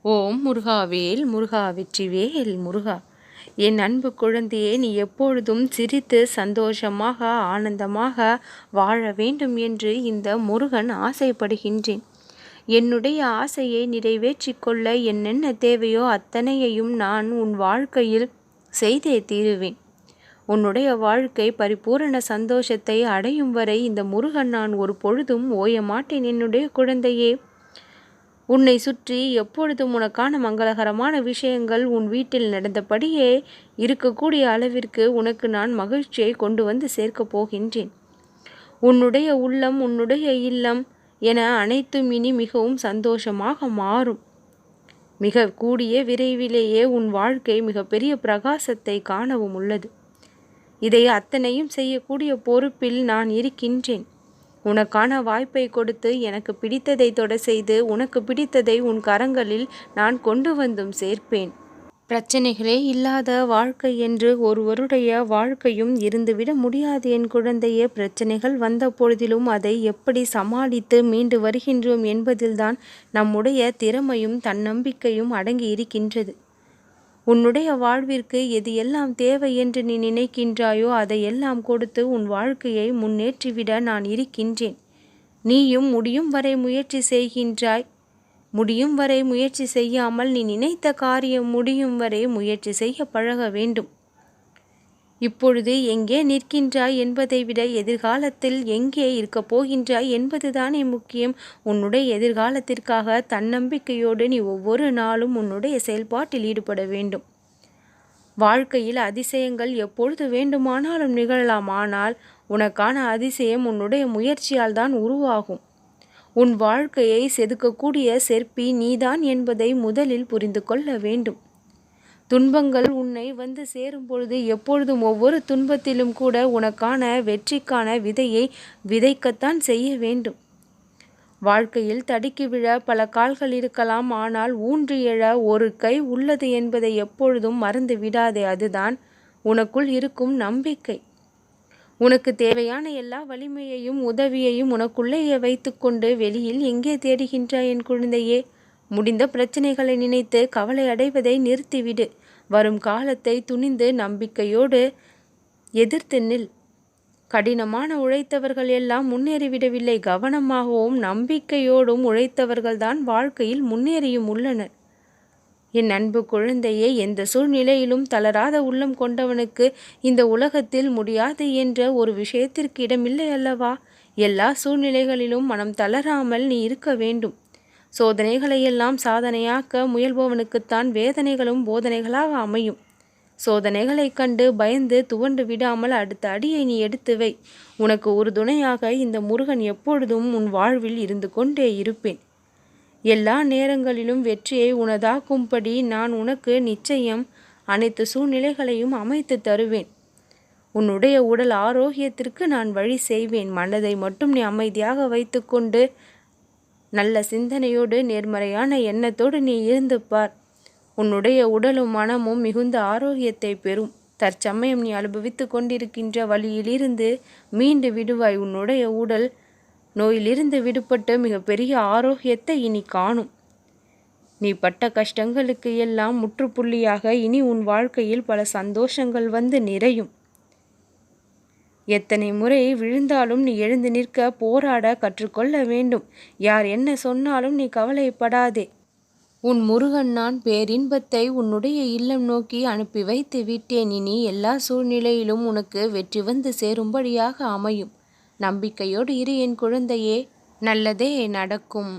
ஓம் முருகாவேல் முருகா வெற்றிவேல் முருகா. என் அன்பு குழந்தையே, நீ எப்பொழுதும் சிரித்து சந்தோஷமாக ஆனந்தமாக வாழ வேண்டும் என்று இந்த முருகன் ஆசைப்படுகின்றேன். என்னுடைய ஆசையை நிறைவேற்றிக் கொள்ள என்னென்ன தேவையோ அத்தனையையும் நான் உன் வாழ்க்கையில் செய்தே தீருவேன். உன்னுடைய வாழ்க்கை பரிபூரண சந்தோஷத்தை அடையும் வரை இந்த முருகன் நான் ஒரு பொழுதும் ஓய மாட்டேன். என்னுடைய குழந்தையே, உன்னை சுற்றி எப்பொழுதும் உனக்கான மங்களகரமான விஷயங்கள் உன் வீட்டில் நடந்தபடியே இருக்கக்கூடிய அளவிற்கு உனக்கு நான் மகிழ்ச்சியை கொண்டு வந்து சேர்க்கப் போகின்றேன். உன்னுடைய உள்ளம், உன்னுடைய இல்லம் என அனைத்தும் இனி மிகவும் சந்தோஷமாக மாறும். மிக கூடிய விரைவிலேயே உன் வாழ்க்கை மிகப்பெரிய பிரகாசத்தை காணவும் உள்ளது. இதை அத்தனையும் செய்யக்கூடிய பொறுப்பில் நான் இருக்கின்றேன். உனக்கான வாய்ப்பை கொடுத்து எனக்கு பிடித்ததை தொட செய்து உனக்கு பிடித்ததை உன் கரங்களில் நான் கொண்டு வந்தும் சேர்ப்பேன். பிரச்சனைகளே இல்லாத வாழ்க்கை என்று ஒருவருடைய வாழ்க்கையும் இருந்துவிட முடியாது என் குழந்தையே. பிரச்சனைகள் வந்த பொழுதிலும் அதை எப்படி சமாளித்து மீண்டு வருகின்றோம் என்பதில்தான் நம்முடைய திறமையும் தன்னம்பிக்கையும் அடங்கி இருக்கின்றது. உன்னுடைய வாழ்விற்கு எது எல்லாம் தேவை என்று நீ நினைக்கின்றாயோ அதையெல்லாம் கொடுத்து உன் வாழ்க்கையை முன்னேற்றிவிட நான் இருக்கின்றேன். நீயும் முடியும் வரை முயற்சி செய்கின்றாய். முடியும் வரை முயற்சி செய்யாமல் நீ நினைத்த காரியம் முடியும் வரை முயற்சி செய்ய பழக வேண்டும். இப்பொழுது எங்கே நிற்கின்றாய் என்பதை விட எதிர்காலத்தில் எங்கே இருக்கப் போகின்றாய் என்பதுதானே முக்கியம். உன்னுடைய எதிர்காலத்திற்காக தன்னம்பிக்கையோடு நீ ஒவ்வொரு நாளும் உன்னுடைய செயல்பாட்டில் ஈடுபட வேண்டும். வாழ்க்கையில் அதிசயங்கள் எப்பொழுது வேண்டுமானாலும் நிகழலாம். ஆனால் உனக்கான அதிசயம் உன்னுடைய முயற்சியால் தான் உருவாகும். உன் வாழ்க்கையை செதுக்கக்கூடிய சிற்பி நீதான் என்பதை முதலில் புரிந்து கொள்ள வேண்டும். துன்பங்கள் உன்னை வந்து சேரும் பொழுது எப்பொழுதும் ஒவ்வொரு துன்பத்திலும் கூட உனக்கான வெற்றிக்கான விதையை விதைக்கத்தான் செய்ய வேண்டும். வாழ்க்கையில் தடுக்கி விழ பல கால்கள் இருக்கலாம். ஆனால் ஊன்றி எழ ஒரு கை உள்ளது என்பதை எப்பொழுதும் மறந்து விடாதே. அதுதான் உனக்குள் இருக்கும் நம்பிக்கை. உனக்கு தேவையான எல்லா வலிமையையும் உதவியையும் உனக்குள்ளேயே வைத்துக்கொண்டு வெளியில் எங்கே தேடுகின்றாய் என் குழந்தையே? முடிந்த பிரச்சனைகளை நினைத்து கவலை அடைவதை நிறுத்திவிடு. வரும் காலத்தை துணிந்து நம்பிக்கையோடு எதிர்த்து நில். கடினமான உழைத்தவர்கள் எல்லாம் முன்னேறிவிடவில்லை. கவனமாகவும் நம்பிக்கையோடும் உழைத்தவர்கள்தான் வாழ்க்கையில் முன்னேறியும் உள்ளனர். என் அன்பு குழந்தையே, எந்த சூழ்நிலையிலும் தளராத உள்ளம் கொண்டவனுக்கு இந்த உலகத்தில் முடியாது என்ற ஒரு விஷயத்திற்கு இடமில்லை அல்லவா? எல்லா சூழ்நிலைகளிலும் மனம் தளராமல் நீ இருக்க வேண்டும். சோதனைகளையெல்லாம் சாதனையாக்க முயல்பவனுக்குத்தான் வேதனைகளும் போதனைகளாக அமையும். சோதனைகளை கண்டு பயந்து துவண்டு விடாமல் அடுத்த அடியை நீ எடுத்து வை. உனக்கு ஒரு துணையாக இந்த முருகன் எப்பொழுதும் உன் வாழ்வில் இருந்து கொண்டே இருப்பேன். எல்லா நேரங்களிலும் வெற்றியை உனதாக்கும்படி நான் உனக்கு நிச்சயம் அனைத்து சூழ்நிலைகளையும் அமைத்து தருவேன். உன்னுடைய உடல் ஆரோக்கியத்திற்கு நான் வழி செய்வேன். மனதை மட்டும் நீ அமைதியாக வைத்துக்கொண்டு நல்ல சிந்தனையோடு நேர்மறையான எண்ணத்தோடு நீ இருந்து பார். உன்னுடைய உடலும் மனமும் மிகுந்த ஆரோக்கியத்தை பெறும். தற்சமயம் நீ அனுபவித்து கொண்டிருக்கின்ற வலியிலிருந்து மீண்டு விடுவாய். உன்னுடைய உடல் நோயிலிருந்து விடுபட்டு மிகப்பெரிய ஆரோக்கியத்தை இனி காணும். நீ பட்ட கஷ்டங்களுக்கு எல்லாம் முற்றுப்புள்ளியாக இனி உன் வாழ்க்கையில் பல சந்தோஷங்கள் வந்து நிறையும். எத்தனை முறை விழுந்தாலும் நீ எழுந்து நிற்க போராட கற்றுக்கொள்ள வேண்டும். யார் என்ன சொன்னாலும் நீ கவலைப்படாதே. உன் முருகன் நான் பேரின்பத்தை உன்னுடைய இல்லம் நோக்கி அனுப்பி வைத்து விட்டேன். இனி எல்லா சூழ்நிலையிலும் உனக்கு வெற்றி வந்து சேரும்படியாக அமையும். நம்பிக்கையோடு இரு என் குழந்தையே. நல்லதே நடக்கும்.